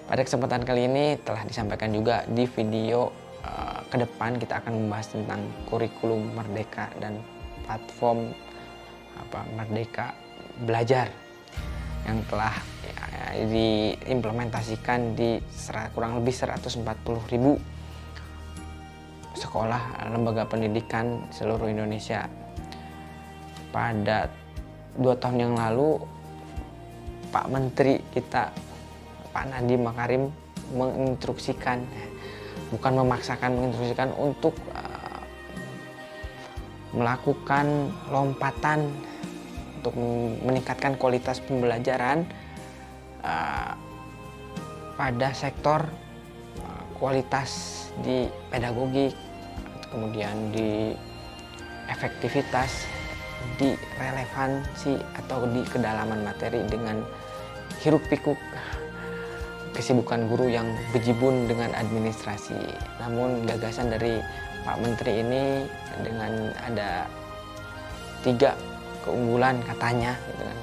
Pada kesempatan kali ini telah disampaikan juga di video ke depan kita akan membahas tentang kurikulum Merdeka dan platform Merdeka Belajar yang telah diimplementasikan di kurang lebih 140.000 sekolah lembaga pendidikan seluruh Indonesia. Pada 2 tahun yang lalu Pak Menteri kita, Pak Nadiem Makarim, menginstruksikan, bukan memaksakan, menginstruksikan untuk melakukan lompatan untuk meningkatkan kualitas pembelajaran pada sektor kualitas di pedagogik, kemudian di efektivitas, di relevansi atau di kedalaman materi dengan hiruk pikuk kesibukan guru yang bejibun dengan administrasi. Namun gagasan dari Pak Menteri ini dengan ada 3 keunggulan katanya, gitu kan.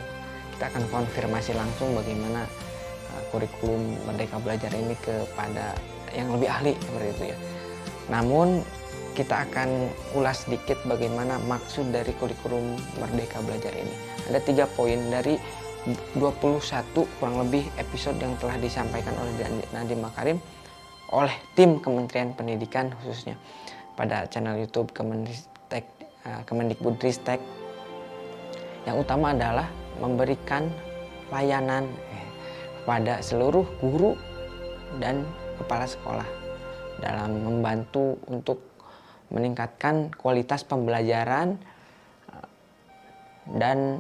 Kita akan konfirmasi langsung bagaimana kurikulum Merdeka Belajar ini kepada yang lebih ahli seperti itu ya. Namun kita akan ulas sedikit bagaimana maksud dari kurikulum Merdeka Belajar ini. Ada 3 poin dari 21 kurang lebih episode yang telah disampaikan oleh Nadiem Makarim oleh tim Kementerian Pendidikan, khususnya pada channel YouTube Kemendikbudristek. Yang utama adalah memberikan layanan kepada seluruh guru dan kepala sekolah dalam membantu untuk meningkatkan kualitas pembelajaran dan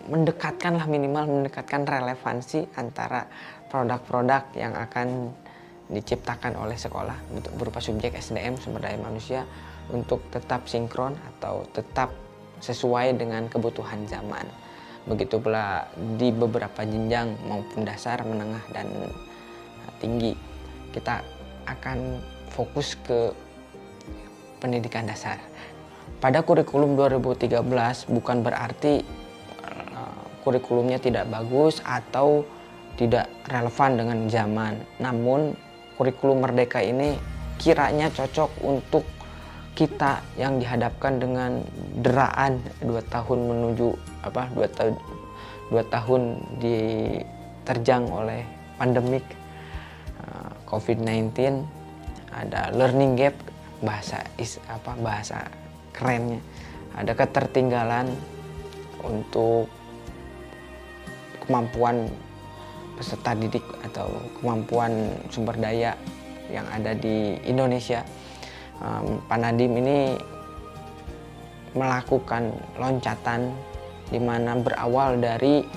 mendekatkan relevansi antara produk-produk yang akan diciptakan oleh sekolah berupa subjek SDM, sumber daya manusia, untuk tetap sinkron atau tetap sesuai dengan kebutuhan zaman. Begitu pula di beberapa jenjang maupun dasar, menengah, dan tinggi. Kita akan fokus ke pendidikan dasar. Pada kurikulum 2013 bukan berarti kurikulumnya tidak bagus atau tidak relevan dengan zaman. Namun kurikulum Merdeka ini kiranya cocok untuk kita yang dihadapkan dengan deraan 2 tahun menuju 2 tahun diterjang oleh pandemik COVID-19, ada learning gap, bahasa kerennya, ada ketertinggalan untuk kemampuan peserta didik atau kemampuan sumber daya yang ada di Indonesia. Pak Nadiem ini melakukan loncatan di mana berawal dari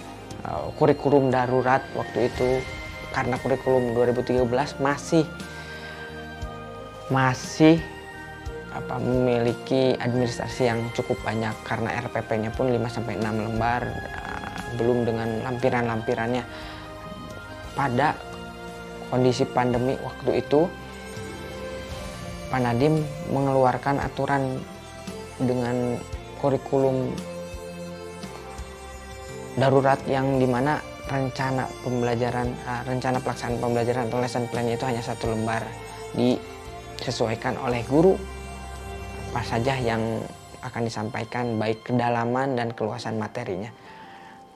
kurikulum darurat waktu itu, karena kurikulum 2013 masih memiliki administrasi yang cukup banyak karena RPP-nya pun 5-6 lembar, belum dengan lampiran-lampirannya. Pada kondisi pandemi waktu itu, Pak Nadiem mengeluarkan aturan dengan kurikulum darurat yang dimana rencana pelaksanaan pembelajaran atau lesson plan-nya itu hanya 1 lembar, disesuaikan oleh guru apa saja yang akan disampaikan, baik kedalaman dan keluasan materinya.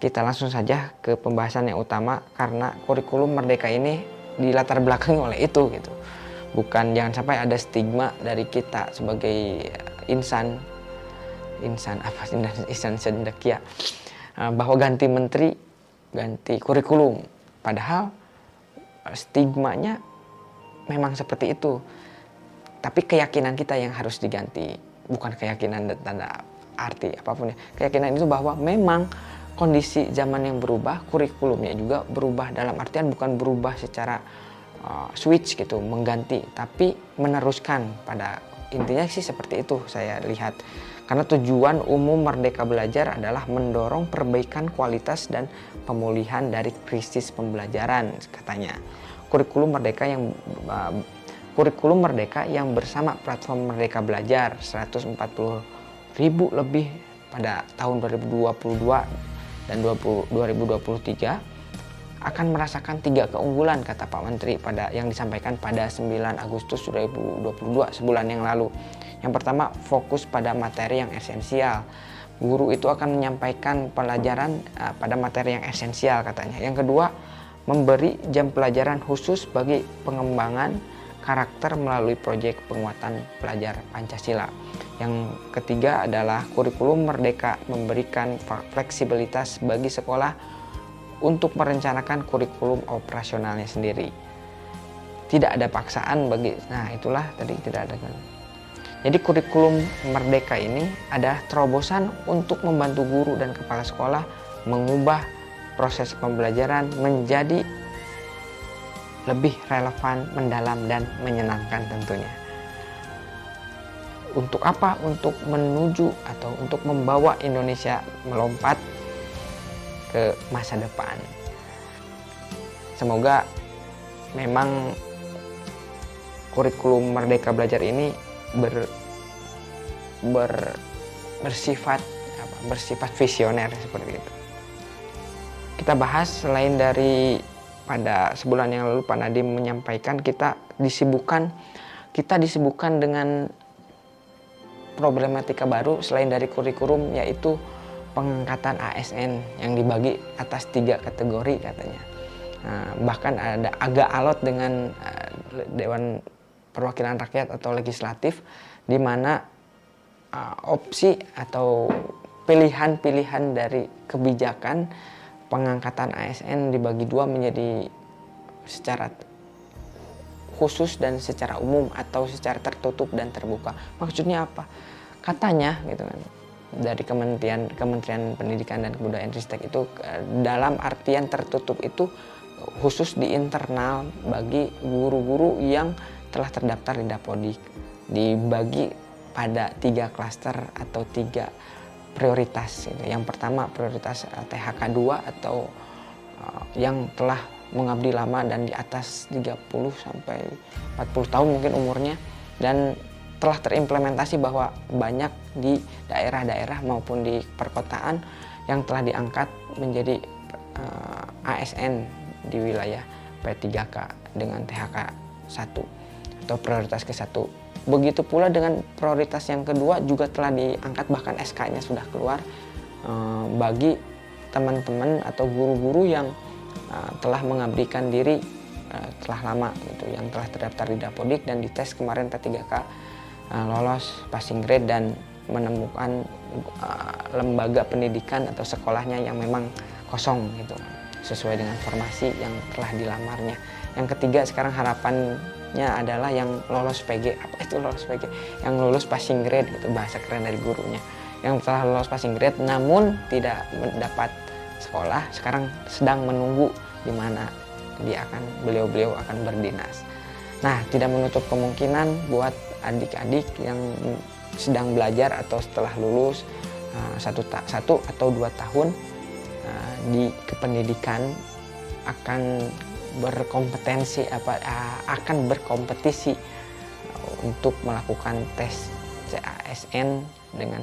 Kita langsung saja ke pembahasan yang utama, karena kurikulum Merdeka ini dilatar belakangi oleh itu gitu. Bukan, jangan sampai ada stigma dari kita sebagai insan cendekia bahwa ganti menteri, ganti kurikulum. Padahal stigmanya memang seperti itu. Tapi keyakinan kita yang harus diganti, bukan keyakinan tanda arti apapun ya. Keyakinan itu bahwa memang kondisi zaman yang berubah, kurikulumnya juga berubah, dalam artian bukan berubah secara switch gitu, mengganti, tapi meneruskan. Pada intinya sih seperti itu saya lihat. Karena tujuan umum Merdeka Belajar adalah mendorong perbaikan kualitas dan pemulihan dari krisis pembelajaran, katanya. Kurikulum Merdeka yang bersama platform Merdeka Belajar 140.000 lebih pada tahun 2022 dan 2023 akan merasakan 3 keunggulan, kata Pak Menteri yang disampaikan pada 9 Agustus 2022, sebulan yang lalu. Yang pertama, fokus pada materi yang esensial. Guru itu akan menyampaikan pelajaran pada materi yang esensial, katanya. Yang kedua, memberi jam pelajaran khusus bagi pengembangan karakter melalui proyek penguatan pelajar Pancasila. Yang ketiga adalah kurikulum merdeka memberikan fleksibilitas bagi sekolah untuk merencanakan kurikulum operasionalnya sendiri. Tidak ada paksaan itulah tadi tidak ada. Jadi kurikulum merdeka ini adalah terobosan untuk membantu guru dan kepala sekolah mengubah proses pembelajaran menjadi lebih relevan, mendalam, dan menyenangkan tentunya. Untuk apa? Untuk menuju atau untuk membawa Indonesia melompat ke masa depan. Semoga memang kurikulum Merdeka Belajar ini bersifat visioner seperti itu. Kita bahas selain dari pada sebulan yang lalu Pak Nadiem menyampaikan kita disibukkan dengan problematika baru selain dari kurikulum, yaitu pengangkatan ASN yang dibagi atas 3 kategori katanya. Bahkan ada agak alot dengan Dewan Perwakilan Rakyat atau legislatif, di mana opsi atau pilihan-pilihan dari kebijakan pengangkatan ASN dibagi 2 menjadi secara khusus dan secara umum atau secara tertutup dan terbuka. Maksudnya apa? Katanya gitu kan, dari Kementerian Pendidikan dan Kebudayaan Ristek itu dalam artian tertutup itu khusus di internal bagi guru-guru yang telah terdaftar di Dapodik, dibagi pada 3 klaster atau 3 prioritas gitu. Yang pertama prioritas THK 2 atau yang telah mengabdi lama dan di atas 30 sampai 40 tahun mungkin umurnya, dan telah terimplementasi bahwa banyak di daerah-daerah maupun di perkotaan yang telah diangkat menjadi ASN di wilayah P3K dengan THK 1 atau prioritas ke-1. Begitu pula dengan prioritas yang kedua juga telah diangkat, bahkan SK-nya sudah keluar bagi teman-teman atau guru-guru yang telah mengabdikan diri telah lama gitu, yang telah terdaftar di Dapodik dan dites kemarin P3K lolos passing grade dan menemukan lembaga pendidikan atau sekolahnya yang memang kosong gitu, sesuai dengan formasi yang telah dilamarnya. Yang ketiga sekarang harapannya adalah yang lolos PG. Apa itu lolos PG? Yang lulus passing grade gitu, bahasa keren dari gurunya. Yang telah lolos passing grade namun tidak mendapat sekolah, sekarang sedang menunggu di mana beliau akan berdinas. Nah, tidak menutup kemungkinan buat adik-adik yang sedang belajar atau setelah lulus 1 atau 2 tahun di kependidikan akan berkompetisi untuk melakukan tes CASN dengan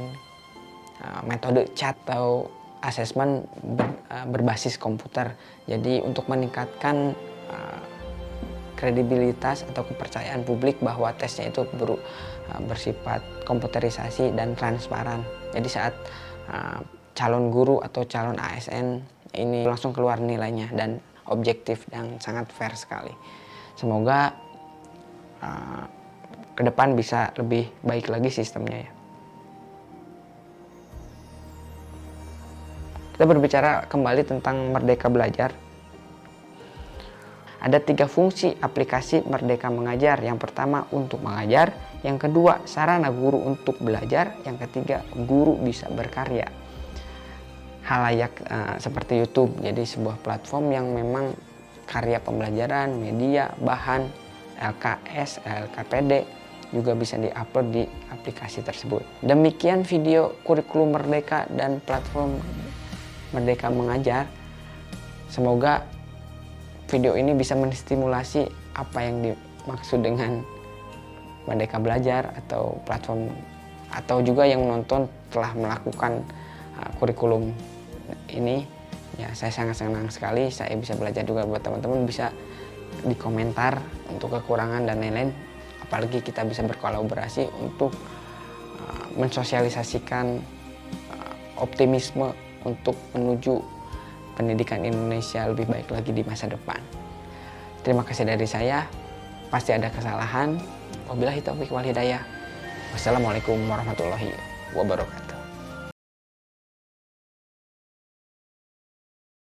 metode CAT atau asesmen berbasis komputer. Jadi untuk meningkatkan kredibilitas atau kepercayaan publik bahwa tesnya itu bersifat komputerisasi dan transparan. Jadi saat calon guru atau calon ASN ini langsung keluar nilainya dan objektif dan sangat fair sekali. Semoga ke depan bisa lebih baik lagi sistemnya ya. Kita berbicara kembali tentang Merdeka Belajar. Ada 3 fungsi aplikasi Merdeka Mengajar. Yang pertama untuk mengajar, yang kedua sarana guru untuk belajar, yang ketiga guru bisa berkarya. Halayak seperti YouTube, jadi sebuah platform yang memang karya pembelajaran, media, bahan, LKS, LKPD juga bisa diupload di aplikasi tersebut. Demikian video kurikulum Merdeka dan platform Merdeka Mengajar. Semoga video ini bisa menstimulasi apa yang dimaksud dengan Merdeka Belajar atau platform, atau juga yang menonton telah melakukan kurikulum ini Ya, saya sangat senang sekali saya bisa belajar juga. Buat teman-teman bisa di komentar untuk kekurangan dan lain-lain. Apalagi kita bisa berkolaborasi untuk mensosialisasikan optimisme untuk menuju pendidikan Indonesia lebih baik lagi di masa depan. Terima kasih dari saya. Pasti ada kesalahan. Wabillahi taufiq wal hidayah. Wassalamualaikum warahmatullahi wabarakatuh.